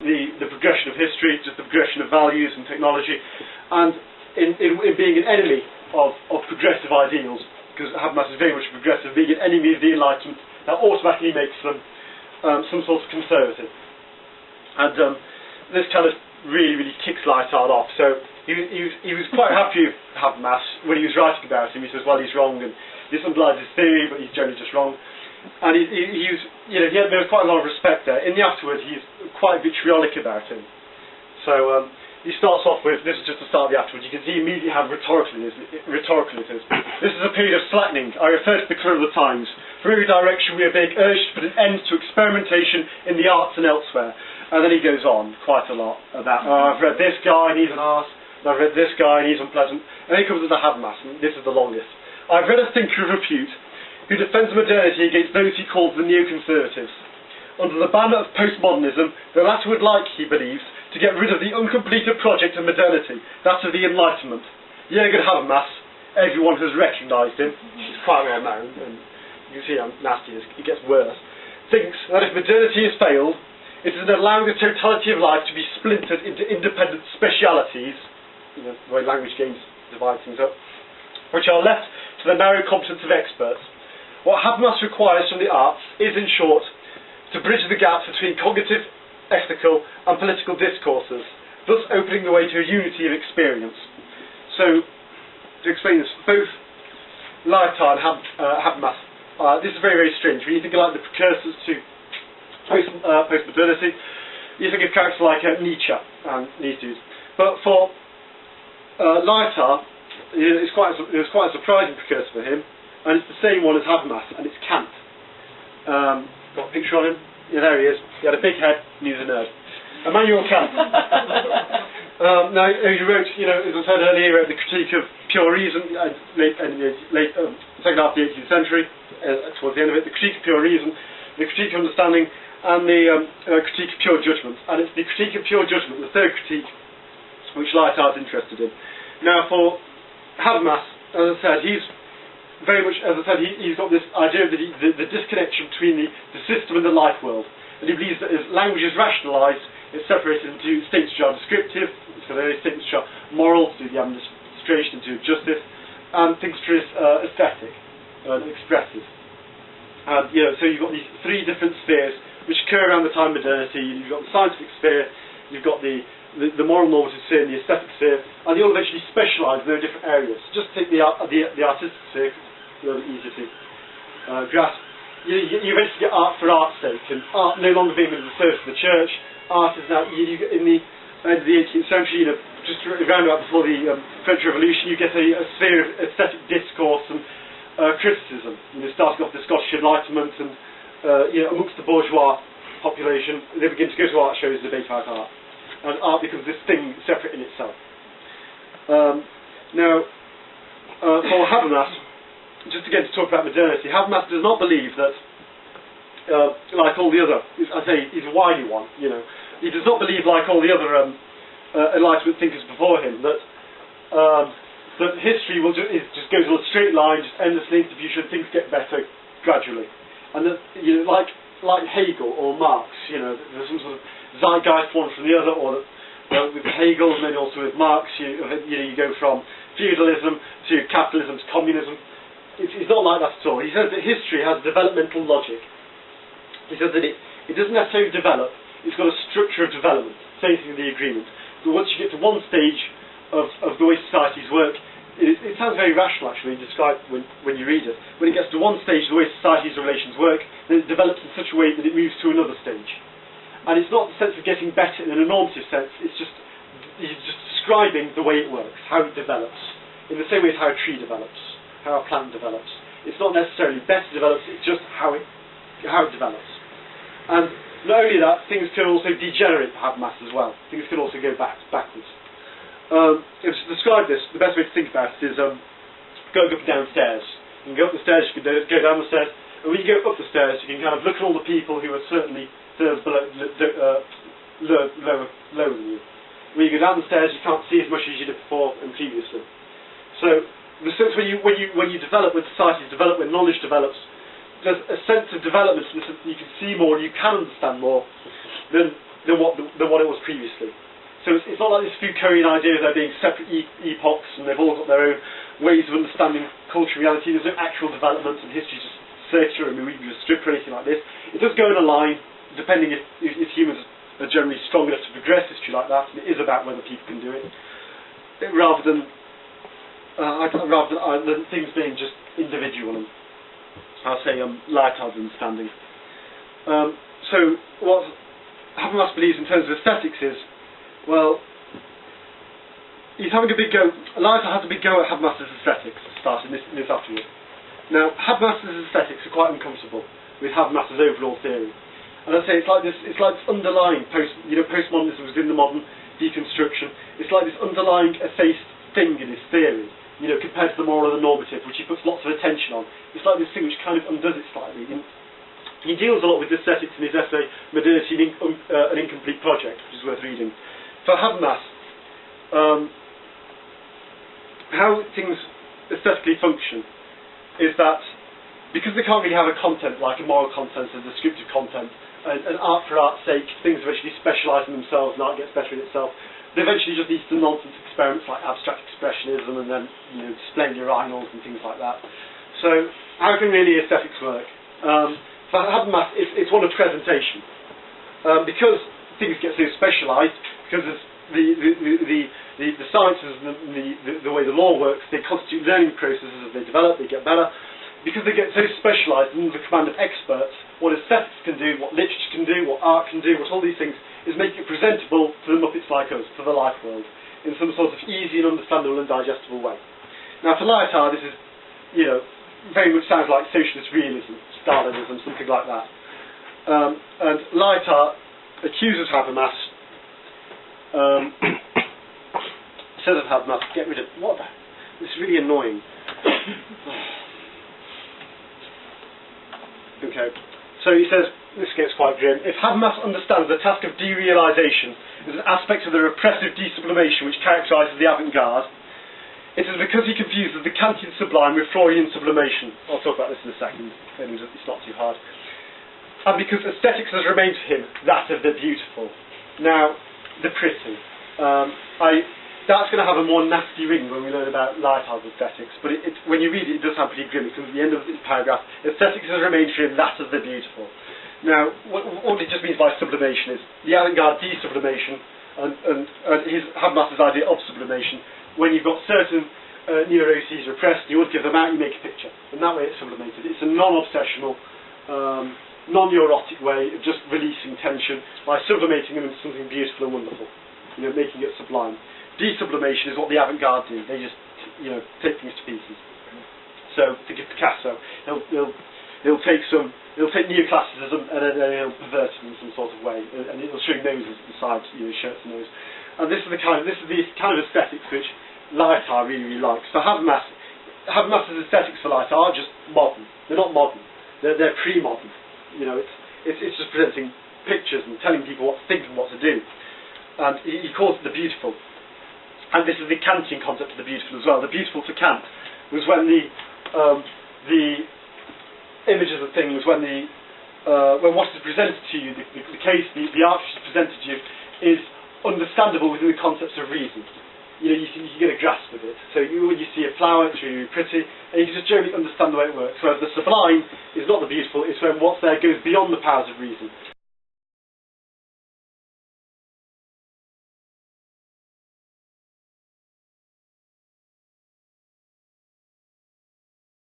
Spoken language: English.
the progression of history, just the progression of values and technology, and in being an enemy of progressive ideals, because Habermas is very much progressive, being an enemy of the Enlightenment, that automatically makes them some sort of conservative. And this kind of really kicks Lyotard off. So he was quite happy with Habermas when he was writing about him. He says, well, he's wrong, and this underlies his theory, but he's generally just wrong. And there was quite a lot of respect there. In the afterwards, he's quite vitriolic about him. So he starts off with, this is just the start of the afterwards, you can see immediately how rhetorical it is. This is a period of slackening. I refer to the current of the times. For every direction we are being urged to put an end to experimentation in the arts and elsewhere. And then he goes on quite a lot about, I've read this guy and he's an arse, and I've read this guy and he's unpleasant. And then he comes to the Habermas, and this is the longest. I've read a thinker of repute who defends modernity against those he calls the neoconservatives. Under the banner of postmodernism, the latter would like, he believes, to get rid of the uncompleted project of modernity, that of the Enlightenment. Jürgen Habermas, everyone has recognised him, he's quite well known, and you can see how nasty it gets worse, thinks that if modernity has failed, it is in allowing the totality of life to be splintered into independent specialities, the way language games divide things up, which are left to the narrow competence of experts. What Habermas requires from the arts is, in short, to bridge the gaps between cognitive, ethical and political discourses, thus opening the way to a unity of experience. So, to explain this, both Lyotard and Habermas, this is very strange. When you think of like the precursors to postmodernity, you think of characters like Nietzsche and these dudes. But for Lyotard, it was quite a surprising precursor for him, and it's the same one as Habermas, and it's Kant. Got a picture on him? Yeah, there he is. He had a big head, and he was a nerd. Immanuel Kant. Now, he wrote, as I said earlier, he wrote the Critique of Pure Reason, second half of the 18th century, towards the end of it, the Critique of Pure Reason, the Critique of Understanding, and the Critique of Pure Judgment. And it's the Critique of Pure Judgment, the third critique, which Lyotard's interested in. Now, for Habermas, as I said, he's very much, as I said, he's got this idea of the disconnection between the system and the life world. And he believes that as language is rationalised, it's separated into states which are descriptive, so there are states which are moral, to do the administration, to do justice, and things which are aesthetic and expressive. And, so you've got these three different spheres which occur around the time of modernity. You've got the scientific sphere, you've got the moral normative sphere and the aesthetic sphere, and they all eventually specialise in their different areas. Just take the artistic sphere, it's a little bit easier to grasp. You eventually get art for art's sake, and art no longer being in the service of the church. Art is now, in the end of the 18th century, just around about before the French Revolution, you get a sphere of aesthetic discourse and criticism. Starting off the Scottish Enlightenment, and amongst the bourgeois population, they begin to go to art shows and debate about art. And art becomes this thing separate in itself. Now, for Habermas, just again to talk about modernity, Habermas does not believe that, like all the other, I say he's a wily one, he does not believe, like all the other Enlightenment thinkers before him, that history just goes on a straight line, just endlessly into the future, and things get better gradually. And that, like Hegel or Marx, there's some sort of zeitgeist one from the other, or with Hegel and then also with Marx, you go from feudalism to capitalism to communism. It's not like that at all. He says that history has developmental logic. He says that it doesn't necessarily develop, it's got a structure of development, same thing in the agreement. But once you get to one stage of the way societies work, it sounds very rational actually, described when you read it. When it gets to one stage, the way society's relations work, then it develops in such a way that it moves to another stage. And it's not the sense of getting better in an normative sense, he's just describing the way it works, how it develops, in the same way as how a tree develops, how a plant develops. It's not necessarily better develops, it's just how it develops. And not only that, things can also degenerate for Habermas as well. Things can also go backwards. To describe this, the best way to think about it is going up and down stairs. You can go up the stairs, you can go down the stairs, and when you go up the stairs, you can kind of look at all the people who are certainly lower than you. When you go down the stairs, you can't see as much as you did before and previously. So the sense when you develop, when societies develop, when knowledge develops, there's a sense of development in the sense that you can see more, you can understand more than what the than what it was previously. So it's not like this Foucaultian idea of there being separate epochs and they've all got their own ways of understanding culture and reality. There's no actual development and history just circular and we just strip or anything like this. It does go in a line, depending if humans are generally strong enough to progress history like that, and it is about whether people can do it, rather than things being just individual and, I'll say, Lyotard's understanding. So what Habermas believes in terms of aesthetics is, well, he's having a big go. Lyotard has a big go at Habermas's aesthetics, starting this afterwards. Now, Habermas's aesthetics are quite uncomfortable with Habermas's overall theory, and I say it's like this underlying postmodernism within the modern deconstruction. It's like this underlying effaced thing in his theory, compared to the moral and the normative, which he puts lots of attention on. It's like this thing which kind of undoes it slightly. He deals a lot with aesthetics in his essay Modernity, an Incomplete Project, which is worth reading. For Habermas, how things aesthetically function is that because they can't really have a content like a moral content, a descriptive content, and art for art's sake, things eventually specialise in themselves and art gets better in itself, they eventually just lead to nonsense experiments like abstract expressionism and then displaying urinals and things like that. So how can really aesthetics work? For Habermas, it's one of presentation. Because things get so specialised, because the sciences and the way the law works, they constitute learning processes as they develop, they get better. Because they get so specialised and under the command of experts, what aesthetics can do, what literature can do, what art can do, what all these things, is make it presentable to the Muppets like us, to the life world, in some sort of easy and understandable and digestible way. Now for Lyotard, this is, very much sounds like socialist realism, Stalinism, something like that. And Lyotard accuses Habermas, says of Habermas, get rid of, what the, this is really annoying. Okay, so he says, this gets quite grim, if Habermas understands the task of derealisation as an aspect of the repressive desublimation which characterises the avant-garde, it is because he confuses the Kantian sublime with Freudian sublimation. I'll talk about this in a second, it's not too hard. And because aesthetics has remained for him that of the beautiful. Now, the pretty. That's going to have a more nasty ring when we learn about Lyotard's aesthetics, but when you read it, it does sound pretty grim. It comes at the end of this paragraph. Aesthetics has remained for him that of the beautiful. Now, what it just means by sublimation is the avant-garde desublimation and Habermas's idea of sublimation. When you've got certain neuroses repressed, you would give them out, you make a picture. And that way it's sublimated. It's a non-obsessional, non-neurotic way of just releasing tension by sublimating them into something beautiful and wonderful. Making it sublime. Desublimation is what the avant-garde do. They just, take things to pieces. So, think of Picasso. He'll take neoclassicism and then he'll pervert it in some sort of way, and he'll show noses at the sides, shirts and nose. And this is the kind of aesthetics which Lyotard really, really likes. So Habermas's aesthetics for Lyotard are just modern. They're not modern. They're pre-modern. It's just presenting pictures and telling people what to think and what to do. And he calls it the beautiful. And this is the Kantian concept of the beautiful as well. The beautiful for Kant was when the images of things, when what is presented to you, the case, the art which is presented to you, is understandable within the concepts of reason. You can get a grasp of it. So when you see a flower, it's really, really pretty, and you can just generally understand the way it works. Whereas the sublime is not the beautiful, it's when what's there goes beyond the powers of reason.